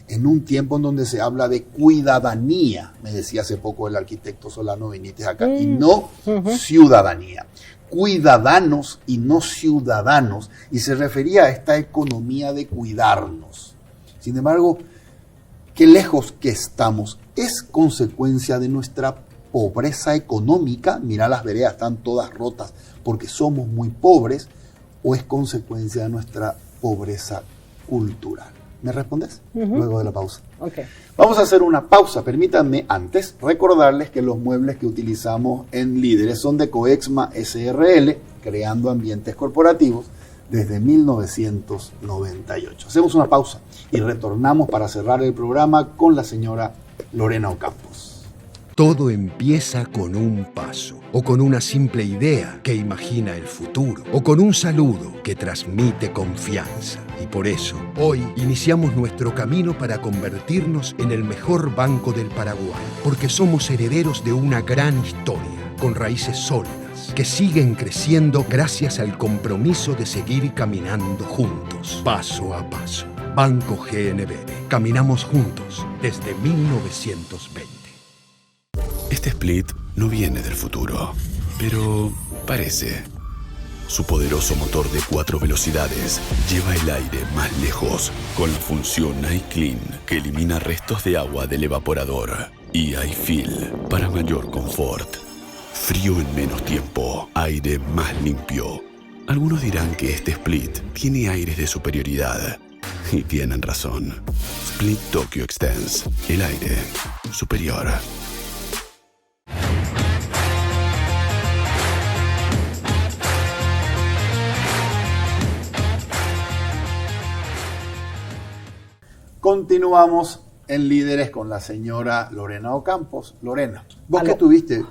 En un tiempo en donde se habla de cuidadanía, me decía hace poco el arquitecto Solano Benítez acá, y no ciudadanía. Cuidadanos y no ciudadanos, y se refería a esta economía de cuidarnos. Sin embargo, qué lejos que estamos. Es consecuencia de nuestra pobreza económica, mira, las veredas están todas rotas porque somos muy pobres, o es consecuencia de nuestra pobreza cultural. ¿Me respondes? Luego de la pausa. Okay. Vamos a hacer una pausa. Permítanme antes recordarles que los muebles que utilizamos en Líderes son de Coexma SRL, creando ambientes corporativos desde 1998. Hacemos una pausa y retornamos para cerrar el programa con la señora Lorena Ocampos. Todo empieza con un paso, o con una simple idea que imagina el futuro, o con un saludo que transmite confianza. Y por eso, hoy iniciamos nuestro camino para convertirnos en el mejor banco del Paraguay, porque somos herederos de una gran historia, con raíces sólidas, que siguen creciendo gracias al compromiso de seguir caminando juntos, paso a paso. Banco GNB. Caminamos juntos desde 1920. Este split no viene del futuro, pero parece. Su poderoso motor de 4 velocidades lleva el aire más lejos con la función iClean que elimina restos de agua del evaporador y iFeel para mayor confort. Frío en menos tiempo, aire más limpio. Algunos dirán que este split tiene aires de superioridad y tienen razón. Split Tokyo Extends, el aire superior. Continuamos en Líderes con la señora Lorena Ocampos. Lorena, vos que estuviste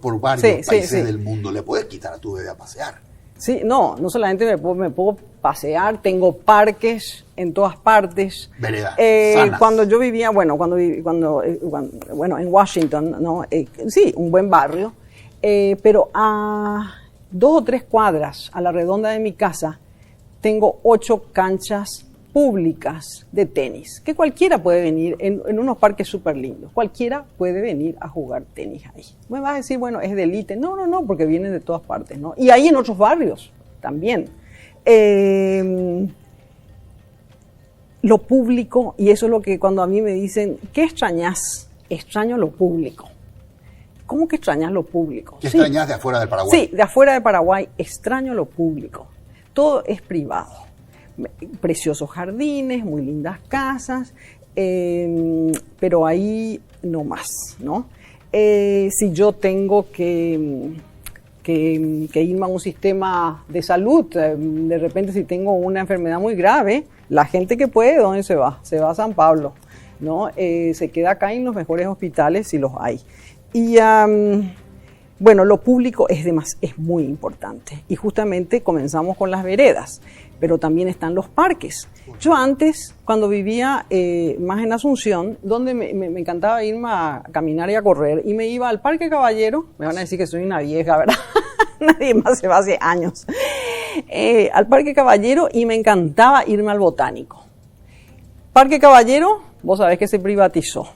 por varios países del mundo, ¿le podés quitar a tu bebé a pasear? Sí, no solamente me puedo pasear, tengo parques en todas partes. Veredas, cuando yo vivía, en Washington, ¿no? Sí, un buen barrio, pero a 2 o 3 cuadras a la redonda de mi casa tengo 8 canchas públicas de tenis, que cualquiera puede venir en unos parques súper lindos, cualquiera puede venir a jugar tenis ahí. Me vas a decir, bueno, es de élite. No, porque vienen de todas partes, ¿no? Y hay en otros barrios también. Lo público, y eso es lo que cuando a mí me dicen, ¿qué extrañas? Extraño lo público. ¿Cómo que extrañas lo público? ¿Qué extrañas de afuera del Paraguay? Sí, de afuera de Paraguay, extraño lo público. Todo es privado. Preciosos jardines, muy lindas casas, pero ahí no más, ¿no? Si yo tengo que irme a un sistema de salud, de repente si tengo una enfermedad muy grave, la gente que puede, ¿dónde se va? Se va a San Pablo, ¿no? Se queda acá en los mejores hospitales si los hay. Y bueno, lo público es muy importante. Y justamente comenzamos con las veredas, pero también están los parques. Yo antes, cuando vivía más en Asunción, donde me encantaba irme a caminar y a correr, y me iba al Parque Caballero, me van a decir que soy una vieja, ¿verdad? Nadie más se va hace años. Al Parque Caballero, y me encantaba irme al Botánico. Parque Caballero, vos sabés que se privatizó.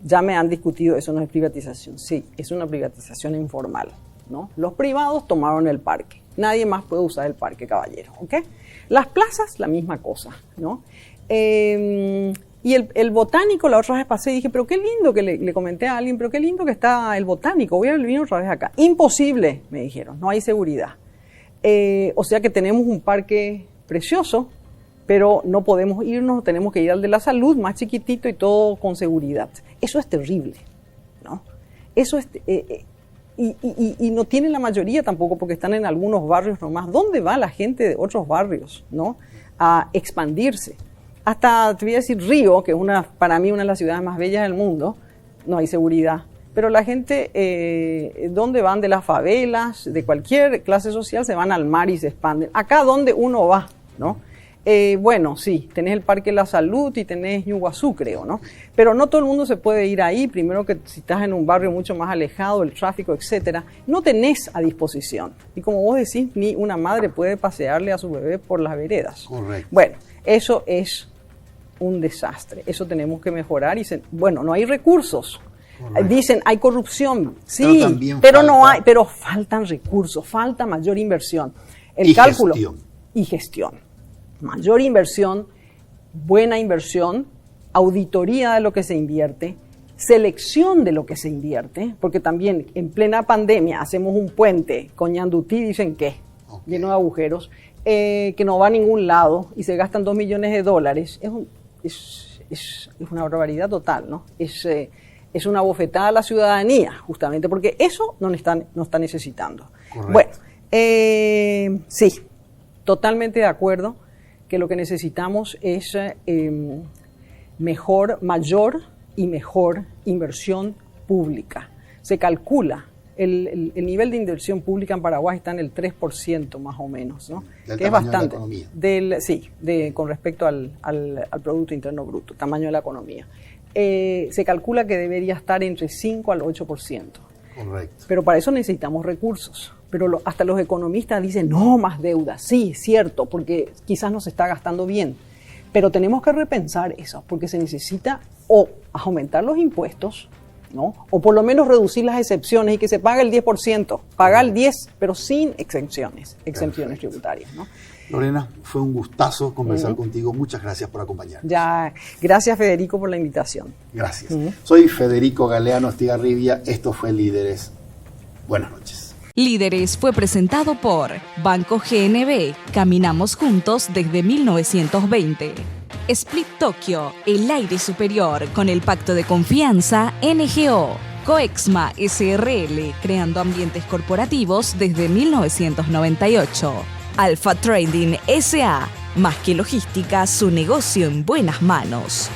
Ya me han discutido, eso no es privatización. Sí, es una privatización informal, ¿no? Los privados tomaron el parque. Nadie más puede usar el Parque Caballero, ¿ok? Las plazas, la misma cosa, ¿no? Y el botánico, la otra vez pasé y dije, pero qué lindo que le comenté a alguien, pero qué lindo que está el botánico, voy a venir otra vez acá. Imposible, me dijeron, no hay seguridad. O sea que tenemos un parque precioso, pero no podemos irnos, tenemos que ir al de la salud, más chiquitito y todo con seguridad. Eso es terrible, ¿no? Eso es... Y no tienen la mayoría tampoco, porque están en algunos barrios nomás. ¿Dónde va la gente de otros barrios, no? A expandirse. Hasta, te voy a decir, Río, que es para mí una de las ciudades más bellas del mundo, no hay seguridad. Pero la gente, ¿dónde van? De las favelas, de cualquier clase social, se van al mar y se expanden. Acá donde uno va, ¿no? Bueno, sí, tenés el Parque La Salud y tenés Ñuguazú, creo, ¿no? Pero no todo el mundo se puede ir ahí, primero que si estás en un barrio mucho más alejado, el tráfico, etcétera, no tenés a disposición. Y como vos decís, ni una madre puede pasearle a su bebé por las veredas. Correcto. Bueno, eso es un desastre, eso tenemos que mejorar y bueno, no hay recursos. Correcto. Dicen, hay corrupción, sí, pero no hay, pero faltan recursos, falta mayor inversión. El cálculo y gestión. Mayor inversión, buena inversión, auditoría de lo que se invierte, selección de lo que se invierte, porque también en plena pandemia hacemos un puente con Ñandutí, dicen que, lleno de agujeros, que no va a ningún lado y se gastan $2 millones. Es una barbaridad total, ¿no? Es una bofetada a la ciudadanía, justamente, porque eso no está necesitando. Correcto. Bueno, sí, totalmente de acuerdo que lo que necesitamos es mayor y mejor inversión pública. Se calcula, el nivel de inversión pública en Paraguay está en el 3% más o menos, ¿no? Que es bastante. De la economía. Con respecto al Producto Interno Bruto, tamaño de la economía. Se calcula que debería estar entre 5 al 8%. Correcto. Pero para eso necesitamos recursos. Pero hasta los economistas dicen, no, más deuda. Sí, cierto, porque quizás no se está gastando bien. Pero tenemos que repensar eso, porque se necesita o aumentar los impuestos, ¿no? O por lo menos reducir las excepciones y que se pague el 10%. Pagar el 10%, pero sin exenciones tributarias, ¿no? Lorena, fue un gustazo conversar contigo. Muchas gracias por acompañarnos. Ya, gracias Federico por la invitación. Gracias. Soy Federico Galeano Estigarribia. Esto fue Líderes. Buenas noches. Líderes fue presentado por Banco GNB. Caminamos juntos desde 1920. Split Tokyo, el aire superior con el pacto de confianza NGO. Coexma SRL, creando ambientes corporativos desde 1998. Alpha Trading SA, más que logística, su negocio en buenas manos.